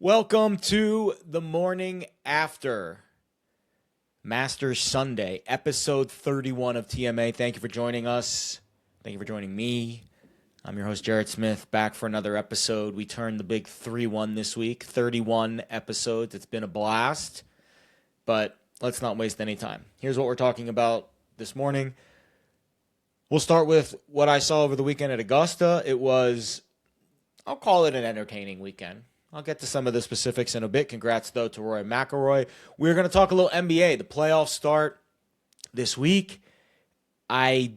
Welcome to the morning after Masters Sunday, episode 31 of TMA. Thank you for joining us. Thank you for joining me. I'm your host, Jared Smith, back for another episode. We turned the big 3-1 this week, 31 episodes. It's been a blast, but let's not waste any time. Here's what we're talking about this morning. We'll start with what I saw over the weekend at Augusta. It was, I'll call it an entertaining weekend. I'll get to some of the specifics in a bit. Congrats, though, to Rory McIlroy. We're going to talk a little NBA. The playoffs start this week. I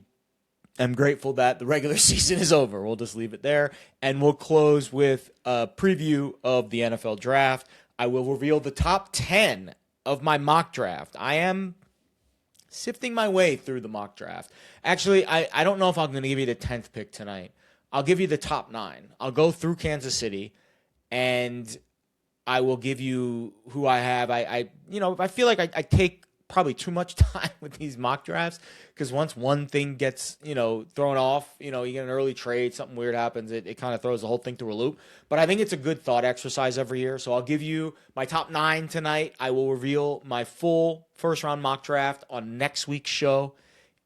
am grateful that the regular season is over. We'll just leave it there. And we'll close with a preview of the NFL draft. I will reveal the top 10 of my mock draft. I am sifting my way through the mock draft. Actually, I don't know if I'm going to give you the 10th pick tonight. I'll give you the top 9. I'll go through Kansas City. And I will give you who I have. I feel like I take probably too much time with these mock drafts because once one thing gets, thrown off, you get an early trade, something weird happens, it kind of throws the whole thing through a loop. But I think it's a good thought exercise every year. So I'll give you my top 9 tonight. I will reveal my full first-round mock draft on next week's show.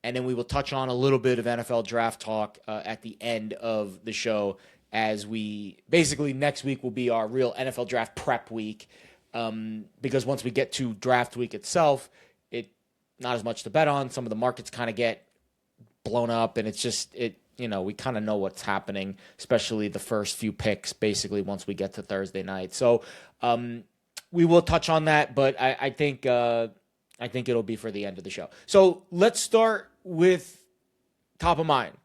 And then we will touch on a little bit of NFL draft talk at the end of the show. As we basically next week will be our real NFL draft prep week, because once we get to draft week itself, it not as much to bet on. Some of the markets kind of get blown up, and it's just we kind of know what's happening, especially the first few picks. Basically, once we get to Thursday night, so we will touch on that. But I think it'll be for the end of the show. So let's start with top of mind,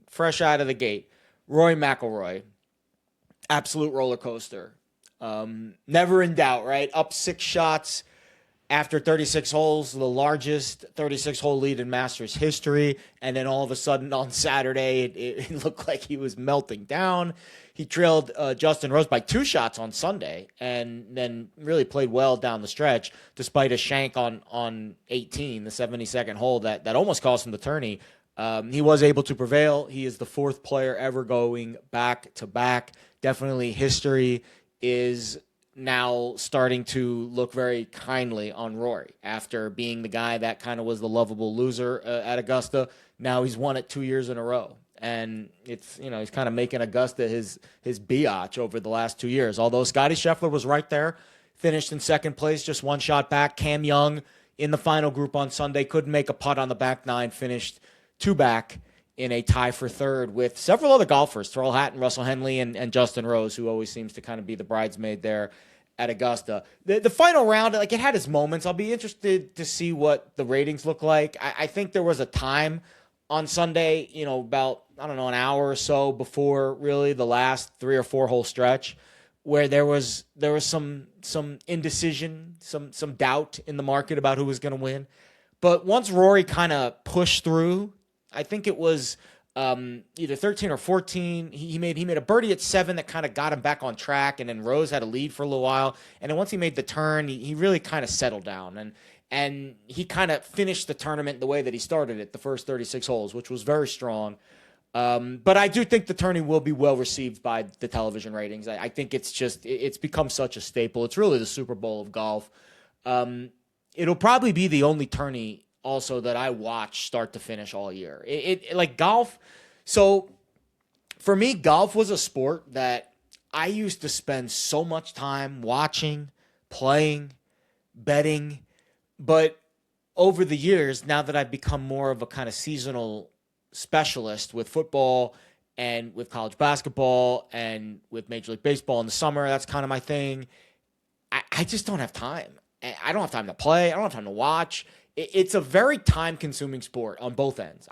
fresh out of the gate. Rory McIlroy, absolute roller coaster. Never in doubt, right? Up 6 shots after 36 holes, the largest 36-hole lead in Masters history. And then all of a sudden on Saturday, it looked like he was melting down. He trailed Justin Rose by 2 shots on Sunday and then really played well down the stretch despite a shank on 18, the 72nd hole that almost cost him the tourney. He was able to prevail. He is the 4th player ever going back-to-back. Definitely history is now starting to look very kindly on Rory. After being the guy that kind of was the lovable loser at Augusta, now he's won it 2 years in a row. And it's, he's kind of making Augusta his biatch over the last 2 years. Although Scottie Scheffler was right there, finished in 2nd place, just 1 shot back. Cam Young in the final group on Sunday couldn't make a putt on the back 9, finished 2 back in a tie for 3rd with several other golfers, Tyrrell Hatton, Russell Henley, and Justin Rose, who always seems to kind of be the bridesmaid there at Augusta. The final round, it had its moments. I'll be interested to see what the ratings look like. I think there was a time on Sunday, about, an hour or so before really the last 3 or 4 hole stretch where there was some indecision, some doubt in the market about who was going to win. But once Rory kind of pushed through, I think it was either 13 or 14. He made a birdie at 7 that kind of got him back on track, and then Rose had a lead for a little while. And then once he made the turn, he really kind of settled down, and he kind of finished the tournament the way that he started it, the first 36 holes, which was very strong. But I do think the tourney will be well received by the television ratings. I think it's become such a staple. It's really the Super Bowl of golf. It'll probably be the only tourney also that I watch start to finish all year. It like golf. So for me, golf was a sport that I used to spend so much time watching, playing, betting. But over the years, now that I've become more of a kind of seasonal specialist with football and with college basketball and with Major League Baseball in the summer, that's kind of my thing. I just don't have time. I don't have time to play. I don't have time to watch. It's a very time-consuming sport on both ends.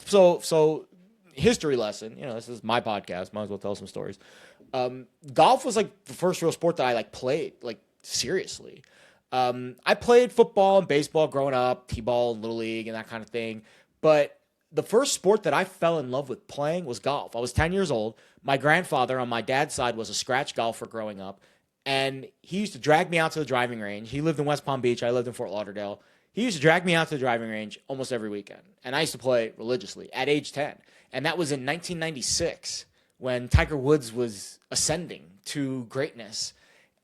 So history lesson. This is my podcast. Might as well tell some stories. Golf was like the first real sport that I played seriously. I played football and baseball growing up, t-ball, little league, and that kind of thing. But the first sport that I fell in love with playing was golf. I was 10 years old. My grandfather on my dad's side was a scratch golfer growing up. And he used to drag me out to the driving range. He lived in West Palm Beach. I lived in Fort Lauderdale. He used to drag me out to the driving range almost every weekend. And I used to play religiously at age 10. And that was in 1996 when Tiger Woods was ascending to greatness.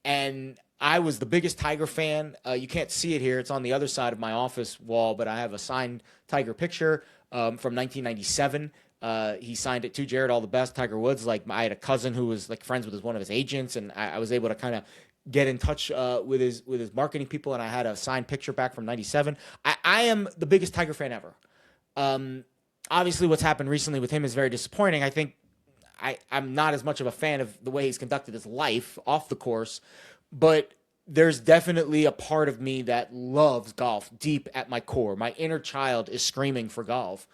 And I was the biggest Tiger fan. You can't see it here. It's on the other side of my office wall, but I have a signed Tiger picture from 1997. He signed it to Jared, all the best. Tiger Woods. Like, I had a cousin who was like friends with one of his agents, and I was able to kind of get in touch with his marketing people, and I had a signed picture back from '97. I am the biggest Tiger fan ever. Obviously, what's happened recently with him is very disappointing. I think I'm not as much of a fan of the way he's conducted his life off the course, but there's definitely a part of me that loves golf deep at my core. My inner child is screaming for golf.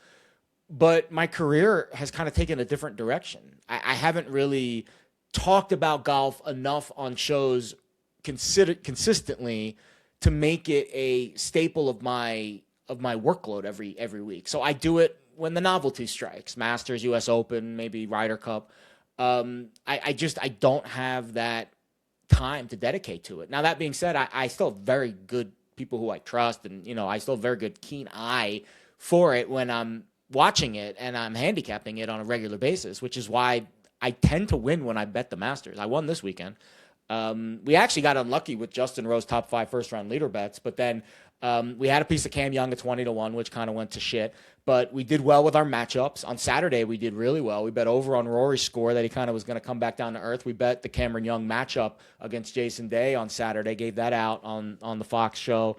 But my career has kind of taken a different direction. I haven't really talked about golf enough on shows consistently to make it a staple of my workload every week. So I do it when the novelty strikes, Masters, U.S. Open, maybe Ryder Cup. I don't have that time to dedicate to it. Now, that being said, I still have very good people who I trust, and I still have a very good keen eye for it when I'm watching it and I'm handicapping it on a regular basis, which is why I tend to win when I bet the Masters. I won this weekend. We actually got unlucky with Justin Rose top 5 first-round leader bets, but then we had a piece of Cam Young at 20-1, which kind of went to shit. But we did well with our matchups. On Saturday, we did really well. We bet over on Rory's score that he kind of was going to come back down to earth. We bet the Cameron Young matchup against Jason Day on Saturday, gave that out on the Fox show.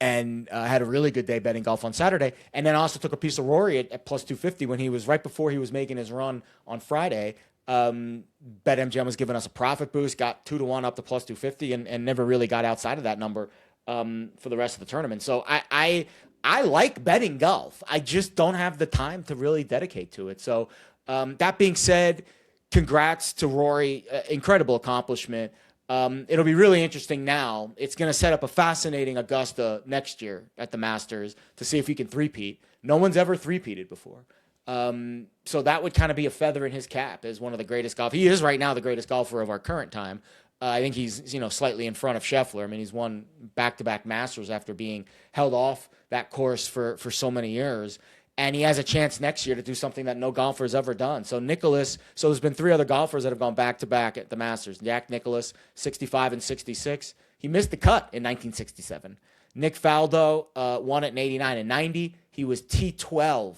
And had a really good day betting golf on Saturday. And then also took a piece of Rory at plus 250 when he was right before he was making his run on Friday. BetMGM was giving us a profit boost, got 2-1 up to plus 250, and never really got outside of that number for the rest of the tournament. So I like betting golf. I just don't have the time to really dedicate to it. So that being said, congrats to Rory. Incredible accomplishment. It'll be really interesting now. It's going to set up a fascinating Augusta next year at the Masters to see if he can three-peat. No one's ever three-peated before. So that would kind of be a feather in his cap as one of the greatest golfers. He is right now the greatest golfer of our current time. I think he's slightly in front of Scheffler. I mean, he's won back-to-back Masters after being held off that course for so many years. And he has a chance next year to do something that no golfer has ever done. So there's been 3 other golfers that have gone back-to-back at the Masters. Jack Nicklaus, 65 and 66. He missed the cut in 1967. Nick Faldo won it in 89 and 90. He was T12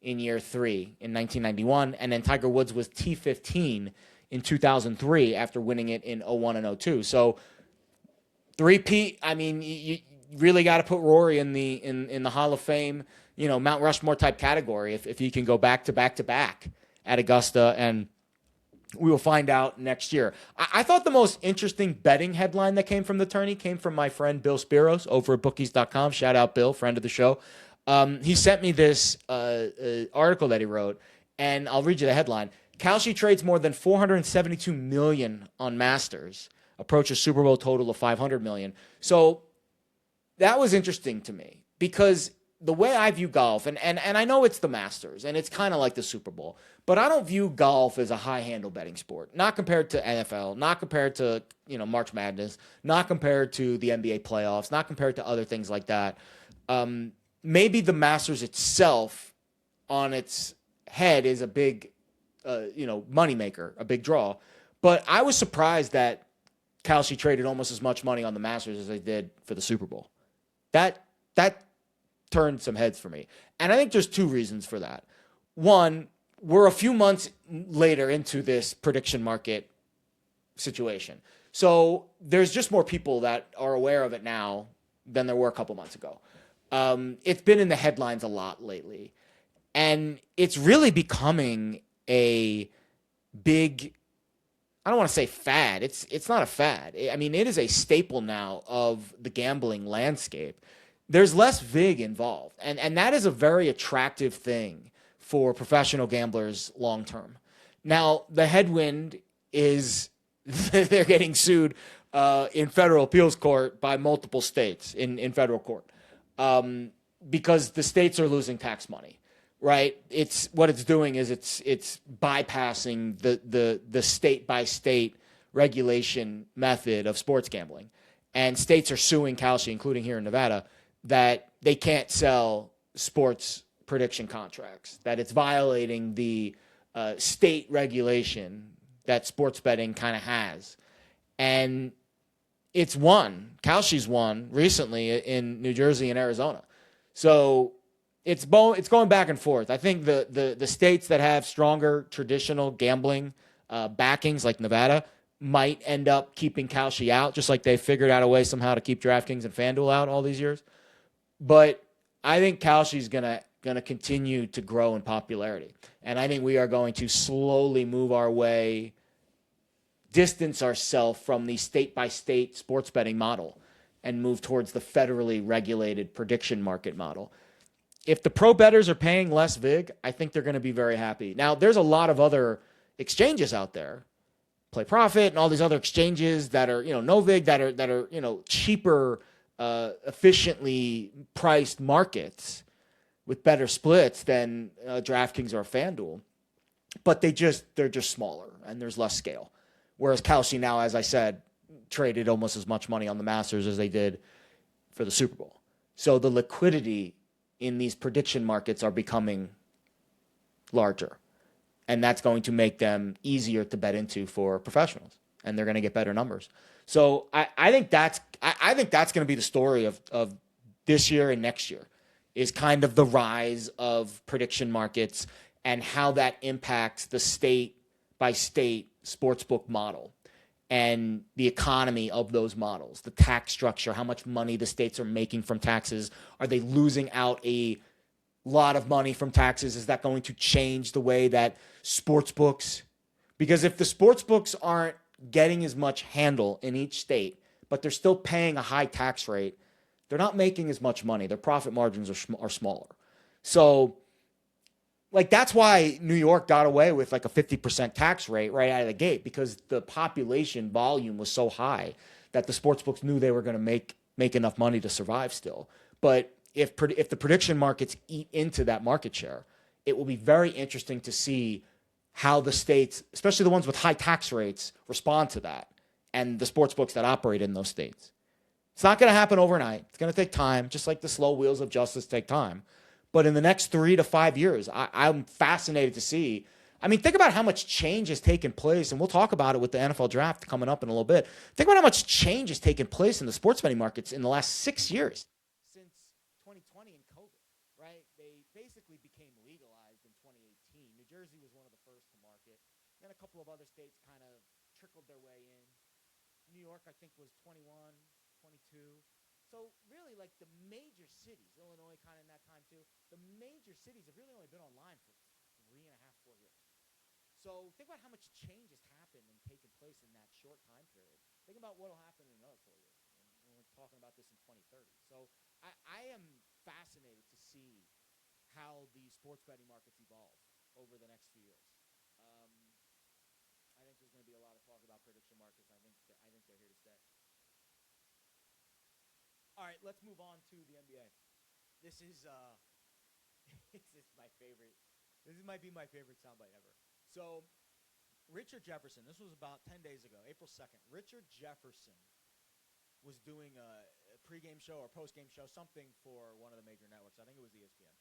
in year 3 in 1991. And then Tiger Woods was T15 in 2003 after winning it in 01 and 02. So three-peat, I mean, you really got to put Rory in the Hall of Fame, Mount Rushmore type category if he can go back to back at Augusta, and we will find out next year. I thought the most interesting betting headline that came from the tourney came from my friend Bill Spiros over at bookies.com. Shout out Bill, friend of the show. He sent me this article that he wrote, and I'll read you the headline. Kalshi trades more than $472 million on Masters, approach a Super Bowl total of $500 million. So that was interesting to me because the way I view golf, and I know it's the Masters, and it's kind of like the Super Bowl, but I don't view golf as a high-handle betting sport. Not compared to NFL, not compared to March Madness, not compared to the NBA playoffs, not compared to other things like that. Maybe the Masters itself on its head is a big moneymaker, a big draw. But I was surprised that Kalshi traded almost as much money on the Masters as they did for the Super Bowl. That turned some heads for me. And I think there's 2 reasons for that. One, we're a few months later into this prediction market situation. So there's just more people that are aware of it now than there were a couple months ago. It's been in the headlines a lot lately. And it's really becoming a big, I don't want to say fad. It's not a fad. I mean, it is a staple now of the gambling landscape. There's less VIG involved, and that is a very attractive thing for professional gamblers long term. Now, the headwind is they're getting sued in federal appeals court by multiple states in federal court because the states are losing tax money. Right? It's what it's doing is it's bypassing the state by state regulation method of sports gambling, and states are suing Kalshi, including here in Nevada, that they can't sell sports prediction contracts, that it's violating the state regulation that sports betting kind of has. And it's won. Kalshi's won recently in New Jersey and Arizona. So it's going back and forth. I think the states that have stronger traditional gambling backings, like Nevada, might end up keeping Kalshi out, just like they figured out a way somehow to keep DraftKings and FanDuel out all these years. But I think Kalshi's gonna continue to grow in popularity, and I think we are going to slowly move our way, distance ourselves from the state by state sports betting model, and move towards the federally regulated prediction market model. If the pro bettors are paying less vig, I think they're going to be very happy. Now, there's a lot of other exchanges out there, Play Profit and all these other exchanges that are, no vig, that are cheaper, efficiently priced markets with better splits than DraftKings or FanDuel. But they're just smaller and there's less scale. Whereas Kalshi now, as I said, traded almost as much money on the Masters as they did for the Super Bowl. So the liquidity in these prediction markets are becoming larger. And that's going to make them easier to bet into for professionals. And they're going to get better numbers. So I think that's going to be the story of this year and next year, is kind of the rise of prediction markets and how that impacts the state by state sportsbook model and the economy of those models, the tax structure, how much money the states are making from taxes. Are they losing out a lot of money from taxes? Is that going to change the way that sportsbooks? Because if the sportsbooks aren't getting as much handle in each state, but they're still paying a high tax rate, they're not making as much money. Their profit margins are smaller. So, that's why New York got away with a 50% tax rate right out of the gate, because the population volume was so high that the sportsbooks knew they were going to make enough money to survive still. But if the prediction markets eat into that market share, it will be very interesting to see how the states, especially the ones with high tax rates, respond to that, and the sportsbooks that operate in those states. It's not going to happen overnight. It's going to take time, just like the slow wheels of justice take time. But in the next 3 to 5 years, I'm fascinated to see. I mean, think about how much change has taken place, and we'll talk about it with the NFL draft coming up in a little bit. Think about how much change has taken place in the sports betting markets in the last 6 years. Since 2020 and COVID, right? They basically became legalized in 2018. New Jersey was one of the first to market. Then a couple of other states kind of trickled their way in. New York, I think, was 21, 22. So really, the major cities, Illinois kind of in that time too, the major cities have really only been online for 3.5, 4 years. So think about how much change has happened and taken place in that short time period. Think about what will happen in another 4 years. And we're talking about this in 2030. So I am fascinated to see how the sports betting markets evolve over the next few years. I think there's going to be a lot of talk about prediction markets. I think they're here to stay. All right, let's move on to the NBA. This is my favorite. This might be my favorite soundbite ever. So, Richard Jefferson. This was about 10 days ago, April 2nd. Richard Jefferson was doing a pregame show or postgame show, something for one of the major networks. I think it was ESPN,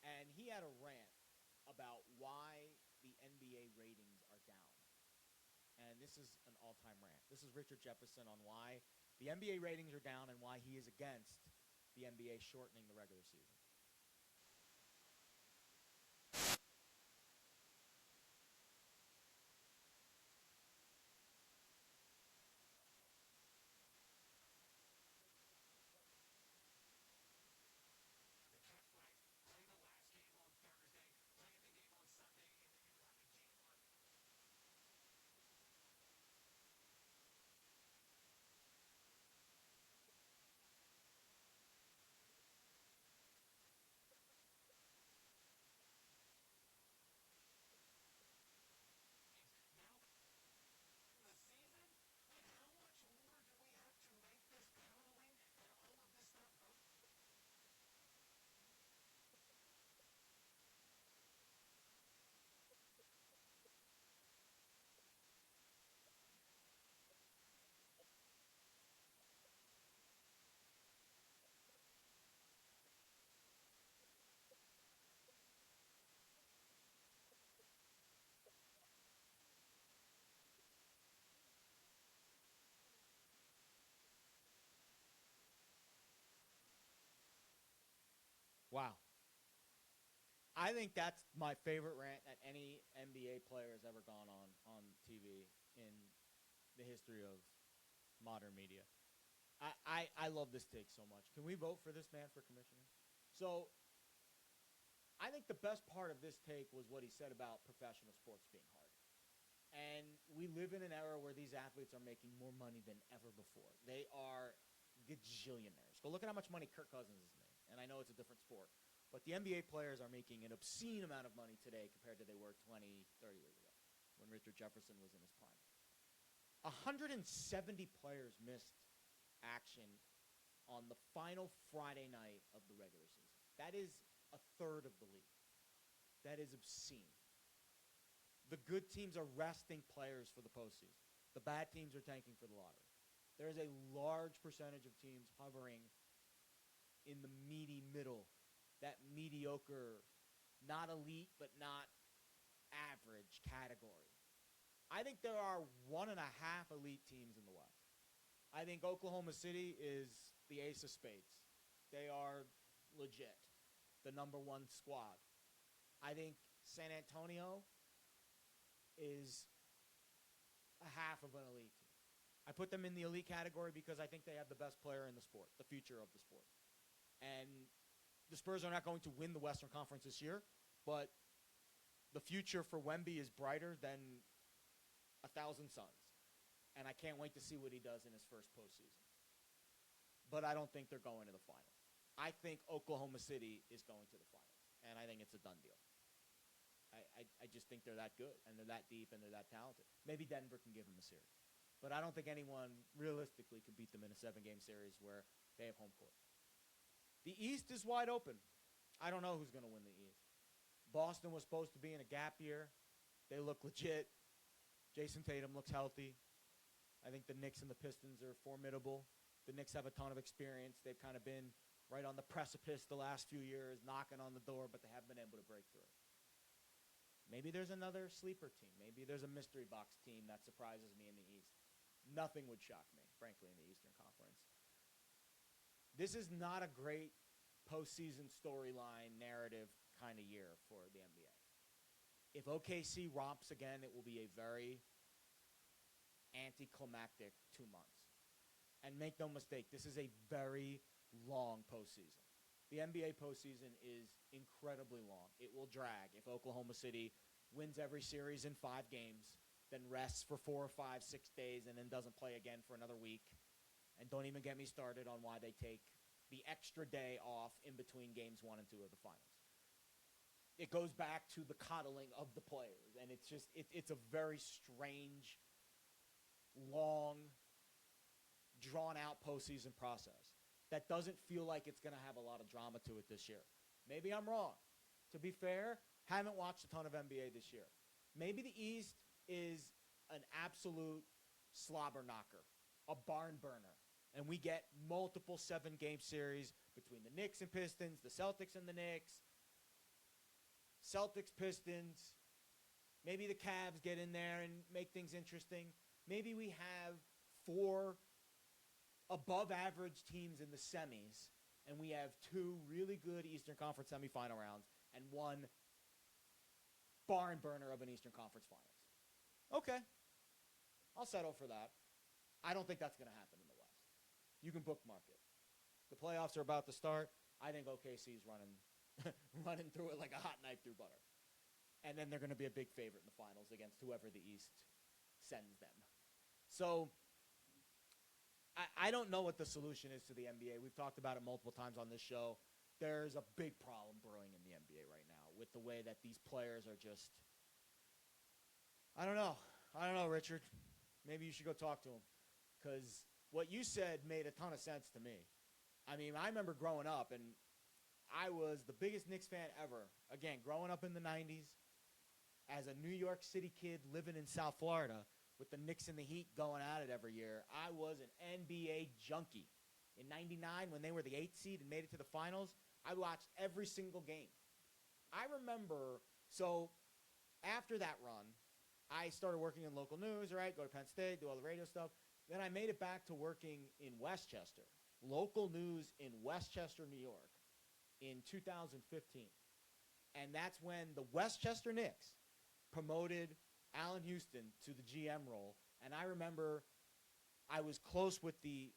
and he had a rant about why the NBA ratings are down. And this is an all-time rant. This is Richard Jefferson on why the NBA ratings are down and why he is against the NBA shortening the regular season. Wow. I think that's my favorite rant that any NBA player has ever gone on TV in the history of modern media. I love this take so much. Can we vote for this man for commissioner? So I think the best part of this take was what he said about professional sports being hard. And we live in an era where these athletes are making more money than ever before. They are gajillionaires. Go look at how much money Kirk Cousins is making. And I know it's a different sport. But the NBA players are making an obscene amount of money today compared to they were 20, 30 years ago when Richard Jefferson was in his prime. 170 players missed action on the final Friday night of the regular season. That is a third of the league. That is obscene. The good teams are resting players for the postseason. The bad teams are tanking for the lottery. There is a large percentage of teams hovering in the meaty middle, that mediocre, not elite but not average category. I think there are 1.5 elite teams in the West. I think Oklahoma City is the ace of spades. They are legit, the number one squad. I think San Antonio is a half of an elite team. I put them in the elite category because I think they have the best player in the sport, the future of the sport. And the Spurs are not going to win the Western Conference this year, but the future for Wemby is brighter than 1,000 suns. And I can't wait to see what he does in his first postseason. But I don't think they're going to the finals. I think Oklahoma City is going to the finals, and I think it's a done deal. I just think they're that good, and they're that deep, and they're that talented. Maybe Denver can give them a series. But I don't think anyone realistically can beat them in a 7-game series where they have home court. The East is wide open. I don't know who's going to win the East. Boston was supposed to be in a gap year. They look legit. Jason Tatum looks healthy. I think the Knicks and the Pistons are formidable. The Knicks have a ton of experience. They've kind of been right on the precipice the last few years, knocking on the door, but they haven't been able to break through. Maybe there's another sleeper team. Maybe there's a mystery box team that surprises me in the East. Nothing would shock me, frankly, in the Eastern Conference. This is not a great postseason storyline narrative kind of year for the NBA. If OKC romps again, it will be a very anticlimactic 2 months. And make no mistake, this is a very long postseason. The NBA postseason is incredibly long. It will drag. If Oklahoma City wins every series in 5 games, then rests for 4 or 5, 6 days, and then doesn't play again for another week. And don't even get me started on why they take the extra day off in between games 1 and 2 of the finals. It goes back to the coddling of the players, and it's just it's a very strange, long, drawn-out postseason process that doesn't feel like it's going to have a lot of drama to it this year. Maybe I'm wrong. To be fair, haven't watched a ton of NBA this year. Maybe the East is an absolute slobber knocker, a barn burner, and we get multiple 7-game series between the Knicks and Pistons, the Celtics and the Knicks, Celtics, Pistons. Maybe the Cavs get in there and make things interesting. Maybe we have 4 above-average teams in the semis, and we have 2 really good Eastern Conference semifinal rounds and 1 barn burner of an Eastern Conference Finals. Okay. I'll settle for that. I don't think that's going to happen in the West. You can bookmark it. The playoffs are about to start. I think OKC's running through it like a hot knife through butter. And then they're going to be a big favorite in the finals against whoever the East sends them. So I don't know what the solution is to the NBA. We've talked about it multiple times on this show. There's a big problem brewing in the NBA right now with the way that these players are just, I don't know, Richard. Maybe you should go talk to him. Because what you said made a ton of sense to me. I mean, I remember growing up, and I was the biggest Knicks fan ever. Again, growing up in the 90s, as a New York City kid living in South Florida, with the Knicks and the Heat going at it every year, I was an NBA junkie. In 99, when they were the 8th seed and made it to the finals, I watched every single game. I remember, so after that run, I started working in local news, right? Go to Penn State, do all the radio stuff. Then I made it back to working in Westchester, local news in Westchester, New York. in 2015. And that's when the Westchester Knicks promoted Allen Houston to the GM role. And I remember I was close with the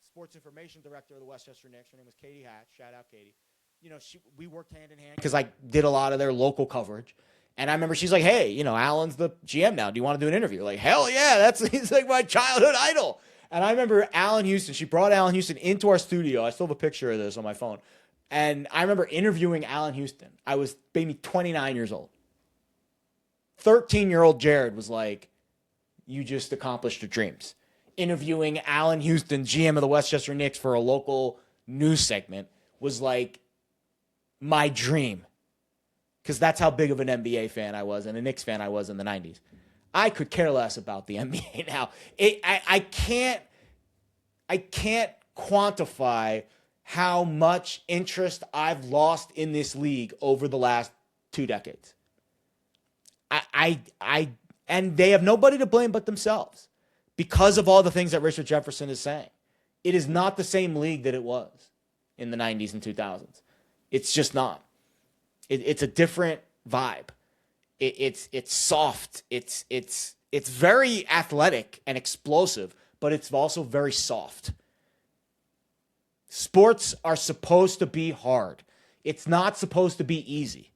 sports information director of the Westchester Knicks. Her name was Katie Hatch. Shout out, Katie. We worked hand in hand because I did a lot of their local coverage. And I remember she's like, hey, Allen's the GM now. Do you want to do an interview? Like, hell yeah, he's like my childhood idol. And I remember Allen Houston. She brought Allen Houston into our studio. I still have a picture of this on my phone. And I remember interviewing Allen Houston. I was maybe 29 years old. 13-year-old Jared was like, you just accomplished your dreams. Interviewing Allen Houston, GM of the Westchester Knicks, for a local news segment was like my dream. Because that's how big of an NBA fan I was and a Knicks fan I was in the 90s. I could care less about the NBA now. I can't quantify how much interest I've lost in this league over the last 2 decades. And they have nobody to blame but themselves because of all the things that Richard Jefferson is saying. It is not the same league that it was in the 90s and 2000s. It's just not. It's a different vibe. It's soft. It's very athletic and explosive, but it's also very soft. Sports are supposed to be hard. It's not supposed to be easy.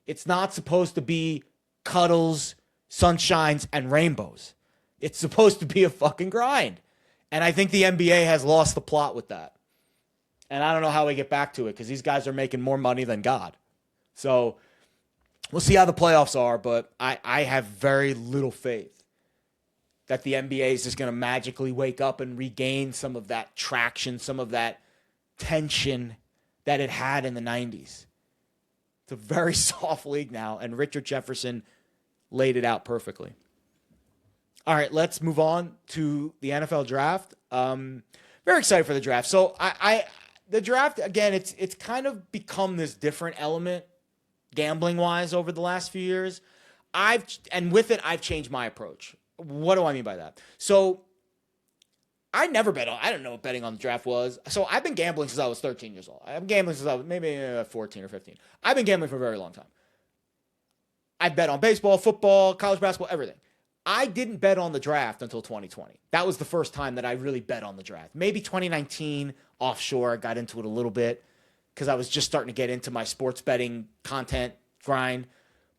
It's not supposed to be cuddles, sunshines, and rainbows. It's supposed to be a fucking grind. And I think the NBA has lost the plot with that. And I don't know how we get back to it because these guys are making more money than God. So we'll see how the playoffs are, but I have very little faith that the NBA is just going to magically wake up and regain some of that traction, some of that tension that it had in the 90s. It's a very soft league now, and Richard Jefferson laid it out perfectly. All right, let's move on to the NFL draft. Very excited for the draft. So the draft, again, it's kind of become this different element gambling-wise over the last few years. And with it, I've changed my approach. What do I mean by that? So I never bet on, I didn't know what betting on the draft was. So I've been gambling since I was 13 years old. I'm gambling since I was maybe 14 or 15. I've been gambling for a very long time. I bet on baseball, football, college basketball, everything. I didn't bet on the draft until 2020. That was the first time that I really bet on the draft. Maybe 2019 offshore, I got into it a little bit because I was just starting to get into my sports betting content grind.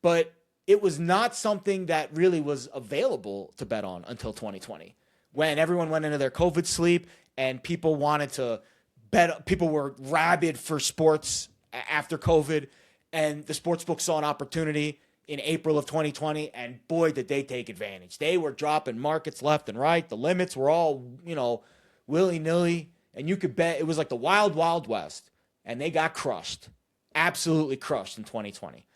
But it was not something that really was available to bet on until 2020, when everyone went into their COVID sleep and people wanted to bet. People were rabid for sports after COVID, and the sportsbook saw an opportunity in April of 2020, and boy, did they take advantage. They were dropping markets left and right. The limits were all, willy-nilly, and you could bet. It was like the wild, wild west, and they got crushed, absolutely crushed in 2020.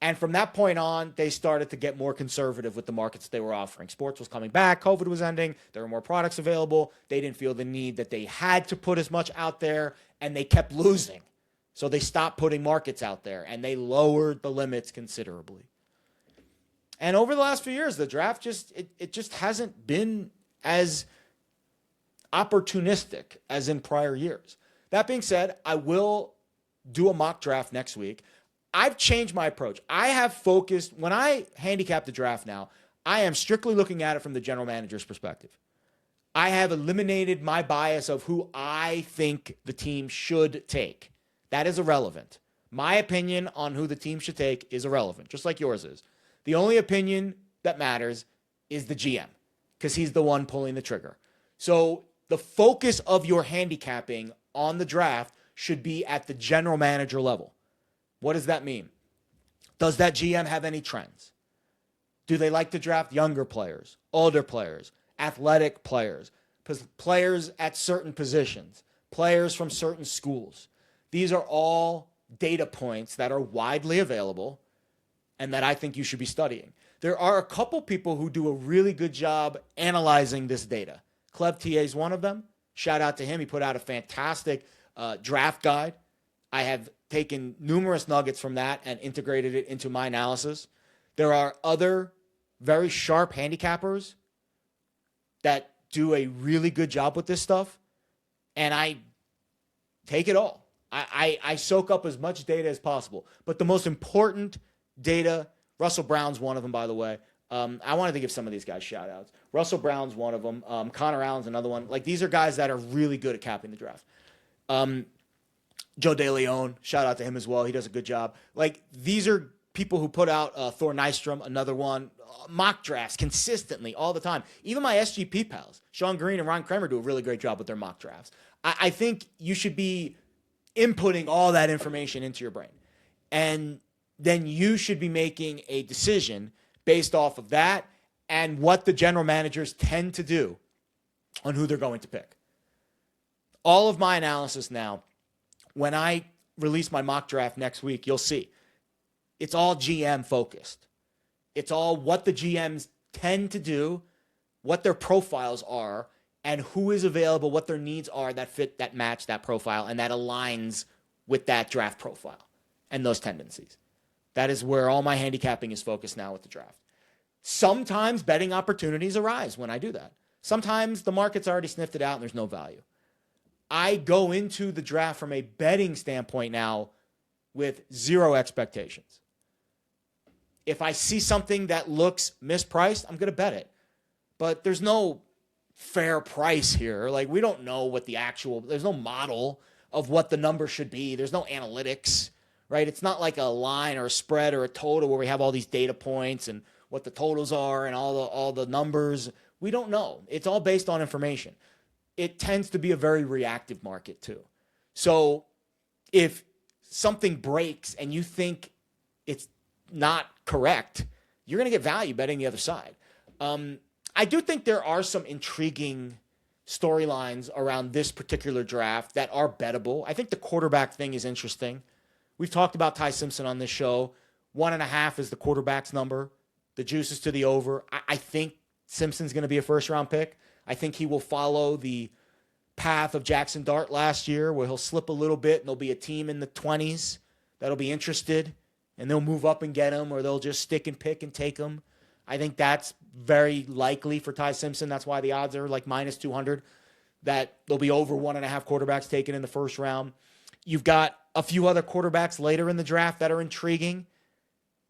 And from that point on, they started to get more conservative with the markets they were offering. Sports was coming back. COVID was ending. There were more products available. They didn't feel the need that they had to put as much out there, and they kept losing. So they stopped putting markets out there, and they lowered the limits considerably. And over the last few years, the draft just hasn't been as opportunistic as in prior years. That being said, I will do a mock draft next week. I've changed my approach. I have focused, when I handicap the draft now, I am strictly looking at it from the general manager's perspective. I have eliminated my bias of who I think the team should take. That is irrelevant. My opinion on who the team should take is irrelevant, just like yours is. The only opinion that matters is the GM, because he's the one pulling the trigger. So the focus of your handicapping on the draft should be at the general manager level. What does that mean? Does that GM have any trends? Do they like to draft younger players, older players, athletic players, players at certain positions, players from certain schools? These are all data points that are widely available and that I think you should be studying. There are a couple people who do a really good job analyzing this data. Clev TA is one of them. Shout out to him. He put out a fantastic draft guide. I have taken numerous nuggets from that and integrated it into my analysis. There are other very sharp handicappers that do a really good job with this stuff, and I take it all. I soak up as much data as possible. But the most important data, Russell Brown's one of them, by the way. I wanted to give some of these guys shout outs. Russell Brown's one of them. Connor Allen's another one. Like, these are guys that are really good at capping the draft. Joe DeLeon, shout out to him as well. He does a good job. Like, these are people who put out Thor Nystrom, another one. Mock drafts consistently all the time. Even my SGP pals, Sean Green and Ron Kramer, do a really great job with their mock drafts. I think you should be inputting all that information into your brain. And then you should be making a decision based off of that and what the general managers tend to do on who they're going to pick. All of my analysis now, when I release my mock draft next week, you'll see it's all GM focused. It's all what the GMs tend to do, what their profiles are, and who is available, what their needs are that fit, that match that profile, and that aligns with that draft profile and those tendencies. That is where all my handicapping is focused now with the draft. Sometimes betting opportunities arise when I do that. Sometimes the market's already sniffed it out and there's no value. I go into the draft from a betting standpoint now with zero expectations. If I see something that looks mispriced, I'm going to bet it. But there's no fair price here. Like, we don't know what there's no model of what the number should be. There's no analytics, right? It's not like a line or a spread or a total where we have all these data points and what the totals are and all the numbers. We don't know. It's all based on information. It tends to be a very reactive market too. So if something breaks and you think it's not correct, you're going to get value betting the other side. I do think there are some intriguing storylines around this particular draft that are bettable. I think the quarterback thing is interesting. We've talked about Ty Simpson on this show. 1.5 is the quarterback's number. The juice is to the over. I think Simpson's going to be a first-round pick. I think he will follow the path of Jackson Dart last year, where he'll slip a little bit and there'll be a team in the 20s that'll be interested and they'll move up and get him, or they'll just stick and pick and take him. I think that's very likely for Ty Simpson. That's why the odds are like minus 200 that there'll be over 1.5 quarterbacks taken in the first round. You've got a few other quarterbacks later in the draft that are intriguing.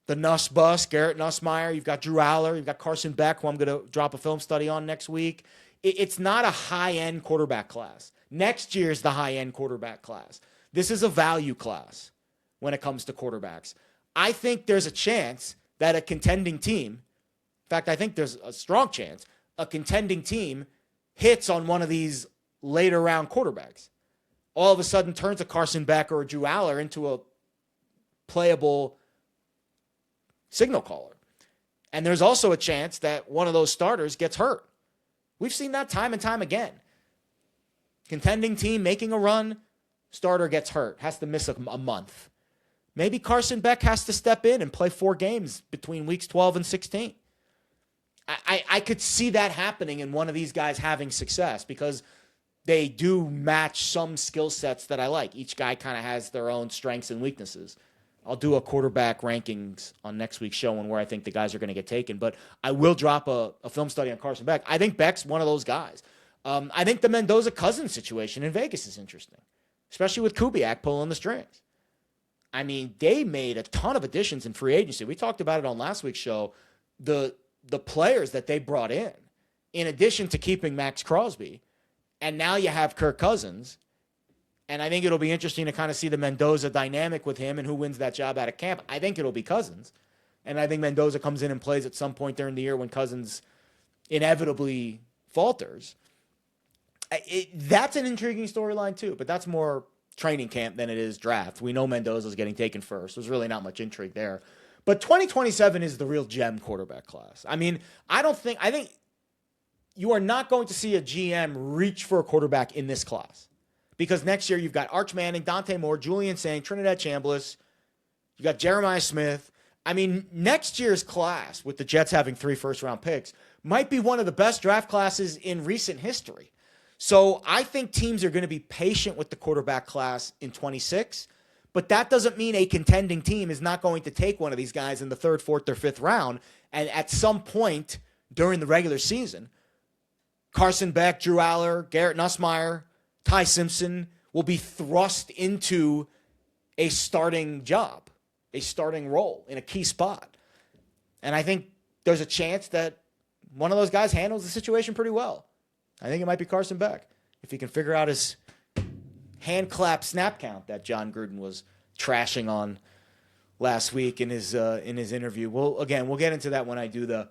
The Nuss bus, Garrett Nussmeier. You've got Drew Aller. You've got Carson Beck, who I'm going to drop a film study on next week. It's not a high-end quarterback class. Next year's the high-end quarterback class. This is a value class when it comes to quarterbacks. I think there's a chance that a contending team, in fact, I think there's a strong chance, a contending team hits on one of these later round quarterbacks. All of a sudden turns a Carson Beck or a Drew Aller into a playable signal caller. And there's also a chance that one of those starters gets hurt. We've seen that time and time again. Contending team making a run, starter gets hurt, has to miss a month. Maybe Carson Beck has to step in and play 4 games between weeks 12 and 16. I could see that happening in one of these guys having success because they do match some skill sets that I like. Each guy kind of has their own strengths and weaknesses. I'll do a quarterback rankings on next week's show and where I think the guys are going to get taken. But I will drop a film study on Carson Beck. I think Beck's one of those guys. I think the Mendoza-Cousins situation in Vegas is interesting, especially with Kubiak pulling the strings. I mean, they made a ton of additions in free agency. We talked about it on last week's show. The players that they brought in addition to keeping Max Crosby, and now you have Kirk Cousins. And I think it'll be interesting to kind of see the Mendoza dynamic with him and who wins that job out of camp. I think it'll be Cousins. And I think Mendoza comes in and plays at some point during the year when Cousins inevitably falters. That's an intriguing storyline too, but that's more training camp than it is draft. We know Mendoza's getting taken first. There's really not much intrigue there. But 2027 is the real gem quarterback class. I mean, I think you are not going to see a GM reach for a quarterback in this class. Because next year you've got Arch Manning, Dante Moore, Julian Saint, Trinidad Chambliss. You got Jeremiah Smith. I mean, next year's class, with the Jets having 3 first-round picks, might be one of the best draft classes in recent history. So I think teams are going to be patient with the quarterback class in 26, but that doesn't mean a contending team is not going to take one of these guys in the 3rd, 4th, or 5th round. And at some point during the regular season, Carson Beck, Drew Aller, Garrett Nussmeier, Ty Simpson, will be thrust into a starting job, a starting role in a key spot. And I think there's a chance that one of those guys handles the situation pretty well. I think it might be Carson Beck, if he can figure out his hand clap snap count that John Gruden was trashing on last week in his interview. We'll get into that when I do the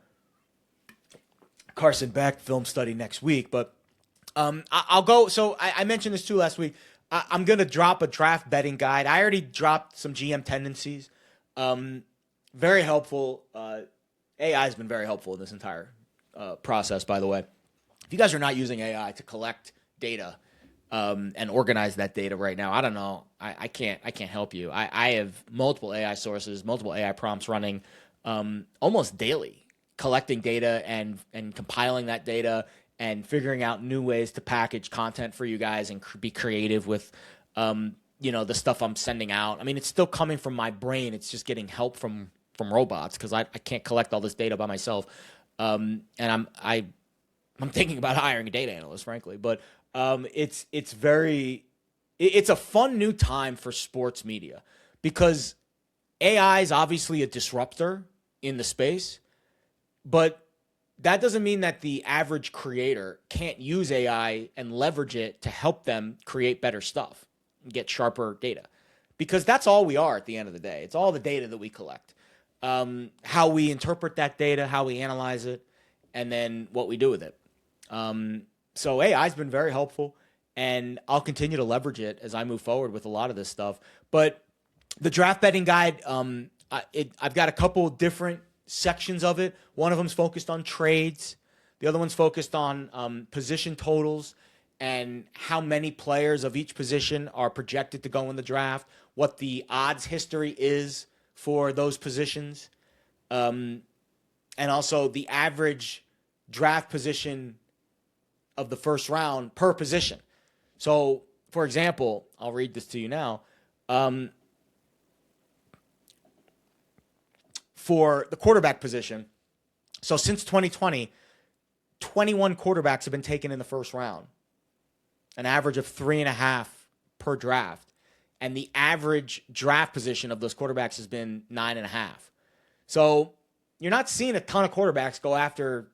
Carson Beck film study next week. But I'll go. So I mentioned this too last week. I'm going to drop a draft betting guide. I already dropped some GM tendencies. Very helpful. AI has been very helpful in this entire process, by the way. If you guys are not using AI to collect data and organize that data right now, I don't know. I can't help you. I have multiple AI sources, multiple AI prompts running almost daily, collecting data and compiling that data and figuring out new ways to package content for you guys and be creative with the stuff I'm sending out. I mean, it's still coming from my brain. It's just getting help from robots because I can't collect all this data by myself. And I'm thinking about hiring a data analyst, frankly. But it's a fun new time for sports media because AI is obviously a disruptor in the space, but that doesn't mean that the average creator can't use AI and leverage it to help them create better stuff and get sharper data. Because that's all we are at the end of the day. It's all the data that we collect. How we interpret that data, how we analyze it, and then what we do with it. So AI has been very helpful, and I'll continue to leverage it as I move forward with a lot of this stuff. But the draft betting guide, I've got a couple different sections of it. One of them's focused on trades. The other one's focused on position totals and how many players of each position are projected to go in the draft, what the odds history is for those positions, and also the average draft position of the first round per position. So, for example, I'll read this to you now. For the quarterback position, so since 2020, 21 quarterbacks have been taken in the first round, an average of 3.5 per draft. And the average draft position of those quarterbacks has been 9.5. So you're not seeing a ton of quarterbacks go after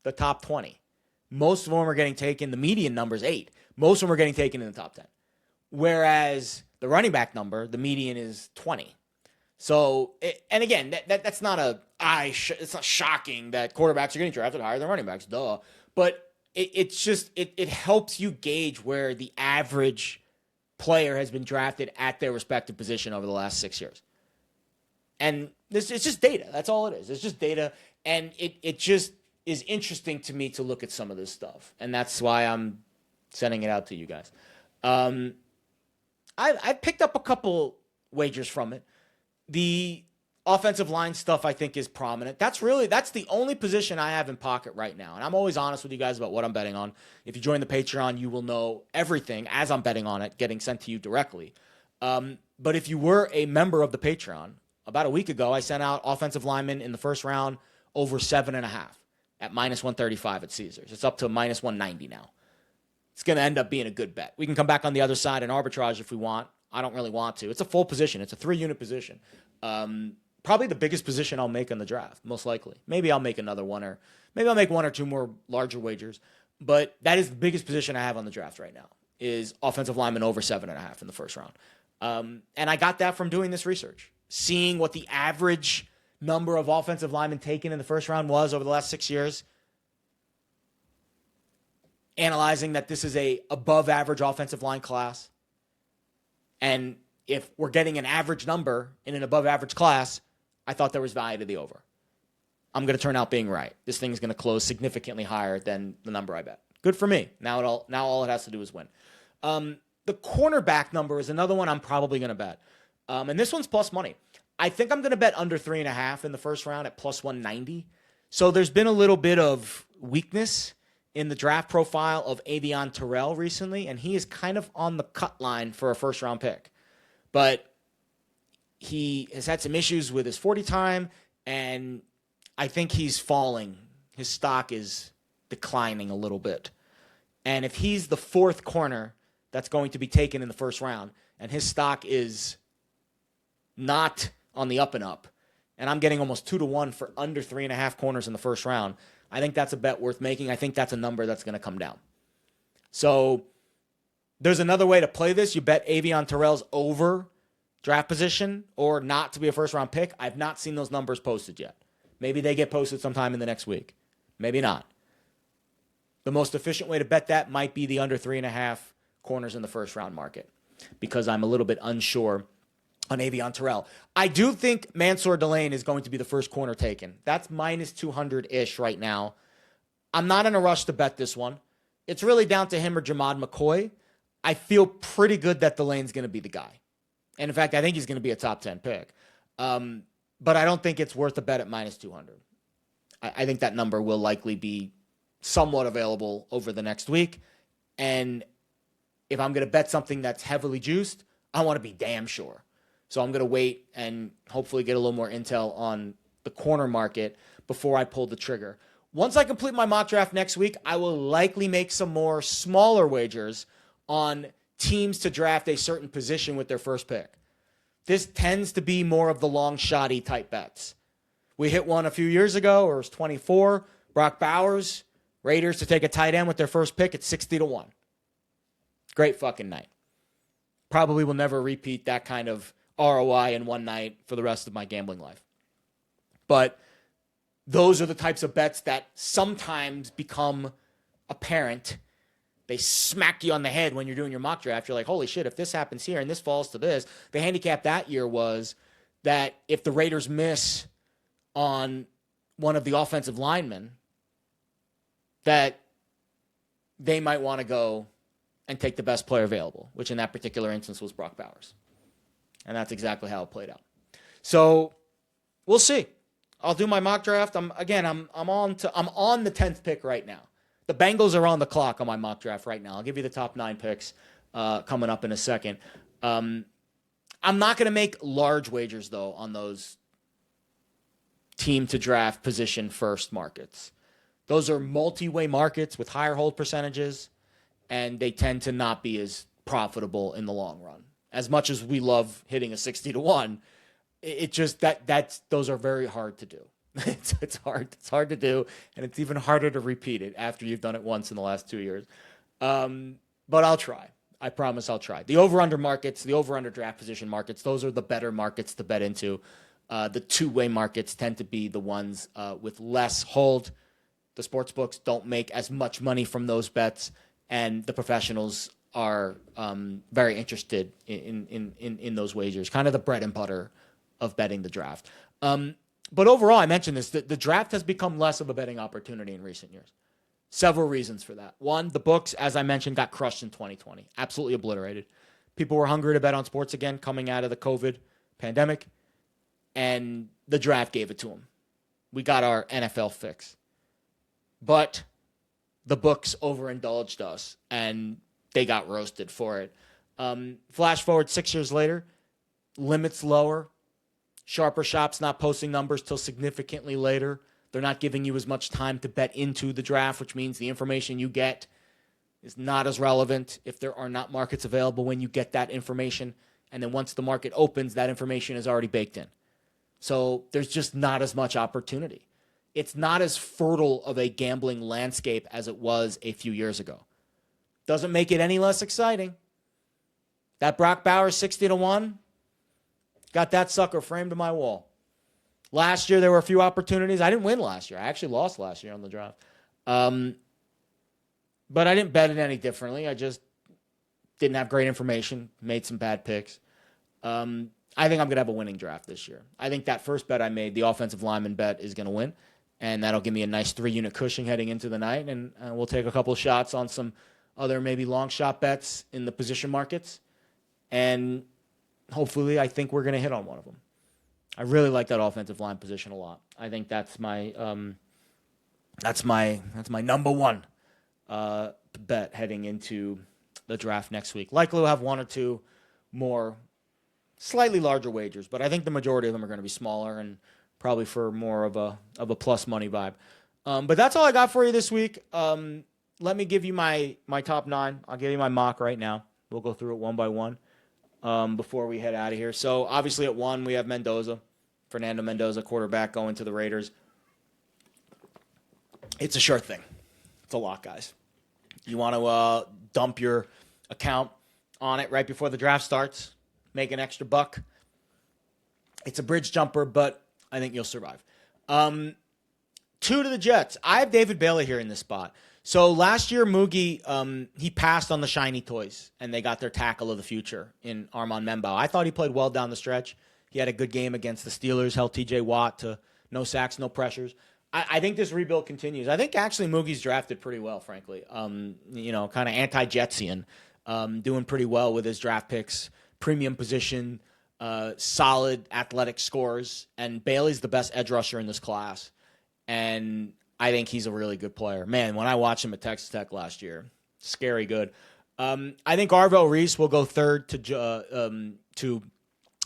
the top 20. Most of them are getting taken. The median number is 8. Most of them are getting taken in the top 10. Whereas the running back number, the median is 20. So, and again, that's not it's not shocking that quarterbacks are getting drafted higher than running backs, duh. But it helps you gauge where the average player has been drafted at their respective position over the last 6 years. And it's just data. That's all it is. It's just data. And it just is interesting to me to look at some of this stuff. And that's why I'm sending it out to you guys. I picked up a couple wagers from it. The offensive line stuff I think is prominent. That's the only position I have in pocket right now. And I'm always honest with you guys about what I'm betting on. If you join the Patreon, you will know everything as I'm betting on it, getting sent to you directly. But if you were a member of the Patreon, about a week ago, I sent out offensive linemen in the first round over 7.5 at minus 135 at Caesars. It's up to minus 190 now. It's going to end up being a good bet. We can come back on the other side and arbitrage if we want. I don't really want to. It's a full position. It's a 3-unit position. Probably the biggest position I'll make in the draft, most likely. Maybe I'll make another one, or maybe I'll make one or two more larger wagers. But that is the biggest position I have on the draft right now, is offensive lineman over 7.5 in the first round. And I got that from doing this research, seeing what the average number of offensive linemen taken in the first round was over the last 6 years, analyzing that this is a above average offensive line class. And if we're getting an average number in an above average class, I thought there was value to the over. I'm going to turn out being right. This thing's going to close significantly higher than the number I bet. Good for me. Now all it has to do is win. The cornerback number is another one I'm probably going to bet. And this one's plus money. I think I'm going to bet under 3.5 in the first round at plus 190. So there's been a little bit of weakness in the draft profile of Avion Terrell recently, and he is kind of on the cut line for a first-round pick. But he has had some issues with his 40 time, and I think he's falling. His stock is declining a little bit. And if he's the fourth corner that's going to be taken in the first round, and his stock is not on the up and up, and I'm getting almost 2-1 for under 3.5 corners in the first round, I think that's a bet worth making. I think that's a number that's going to come down. So there's another way to play this. You bet Avion Terrell's over draft position or not to be a first-round pick. I've not seen those numbers posted yet. Maybe they get posted sometime in the next week. Maybe not. The most efficient way to bet that might be the under 3.5 corners in the first-round market because I'm a little bit unsure on Avion Terrell. I do think Mansour Delane is going to be the first corner taken. That's minus 200-ish right now. I'm not in a rush to bet this one. It's really down to him or Jamad McCoy. I feel pretty good that Delane's going to be the guy. And in fact, I think he's going to be a top 10 pick. But I don't think it's worth a bet at minus 200. I think that number will likely be somewhat available over the next week. And if I'm going to bet something that's heavily juiced, I want to be damn sure. So I'm going to wait and hopefully get a little more intel on the corner market before I pull the trigger. Once I complete my mock draft next week, I will likely make some more smaller wagers on teams to draft a certain position with their first pick. This tends to be more of the long shotty type bets. We hit one a few years ago, or it was 24. Brock Bowers, Raiders to take a tight end with their first pick at 60-1. Great fucking night. Probably will never repeat that kind of ROI in one night for the rest of my gambling life. But those are the types of bets that sometimes become apparent. They smack you on the head when you're doing your mock draft. You're like, holy shit, if this happens here and this falls to this. The handicap that year was that if the Raiders miss on one of the offensive linemen, that they might want to go and take the best player available, which in that particular instance was Brock Bowers. And that's exactly how it played out. So we'll see. I'll do my mock draft. I'm on the 10th pick right now. The Bengals are on the clock on my mock draft right now. I'll give you the top 9 picks coming up in a second. I'm not going to make large wagers, though, on those team to draft position first markets. Those are multi-way markets with higher hold percentages, and they tend to not be as profitable in the long run. As much as we love hitting a 60-1, it just those are very hard to do. It's hard to do, and it's even harder to repeat it after you've done it once in the last 2 years. But I'll try. I promise I'll try. The over-under markets, the over-under draft position markets, those are the better markets to bet into. The two-way markets tend to be the ones with less hold. The sports books don't make as much money from those bets, and the professionals are very interested in those wagers, kind of the bread and butter of betting the draft. But overall, I mentioned this, the draft has become less of a betting opportunity in recent years. Several reasons for that. One, the books, as I mentioned, got crushed in 2020. Absolutely obliterated. People were hungry to bet on sports again coming out of the COVID pandemic, and the draft gave it to them. We got our NFL fix. But the books overindulged us, and they got roasted for it. Flash forward 6 years later, limits lower. Sharper shops not posting numbers till significantly later. They're not giving you as much time to bet into the draft, which means the information you get is not as relevant if there are not markets available when you get that information. And then once the market opens, that information is already baked in. So there's just not as much opportunity. It's not as fertile of a gambling landscape as it was a few years ago. Doesn't make it any less exciting. That Brock Bowers 60-1, got that sucker framed to my wall. Last year, there were a few opportunities. I didn't win last year. I actually lost last year on the draft. But I didn't bet it any differently. I just didn't have great information, made some bad picks. I think I'm going to have a winning draft this year. I think that first bet I made, the offensive lineman bet, is going to win. And that'll give me a nice 3-unit cushion heading into the night. And we'll take a couple shots on some other maybe long shot bets in the position markets. And hopefully, I think we're going to hit on one of them. I really like that offensive line position a lot. I think that's my number one bet heading into the draft next week. Likely we'll have one or two more slightly larger wagers, but I think the majority of them are going to be smaller and probably for more of a plus money vibe. But that's all I got for you this week. Let me give you my top 9. I'll give you my mock right now. We'll go through it one by one before we head out of here. So, obviously, at 1, we have Fernando Mendoza, quarterback, going to the Raiders. It's a sure thing. It's a lot, guys. You want to dump your account on it right before the draft starts, make an extra buck. It's a bridge jumper, but I think you'll survive. 2 to the Jets. I have David Bailey here in this spot. So last year, Moogie, he passed on the shiny toys, and they got their tackle of the future in Armand Memba. I thought he played well down the stretch. He had a good game against the Steelers, held T.J. Watt to no sacks, no pressures. I think this rebuild continues. I think actually Moogie's drafted pretty well, frankly. Kind of anti-Jetsian, doing pretty well with his draft picks, premium position, solid athletic scores, and Bailey's the best edge rusher in this class. And I think he's a really good player. Man, when I watched him at Texas Tech last year, scary good. I think Arvell Reese will go 3rd to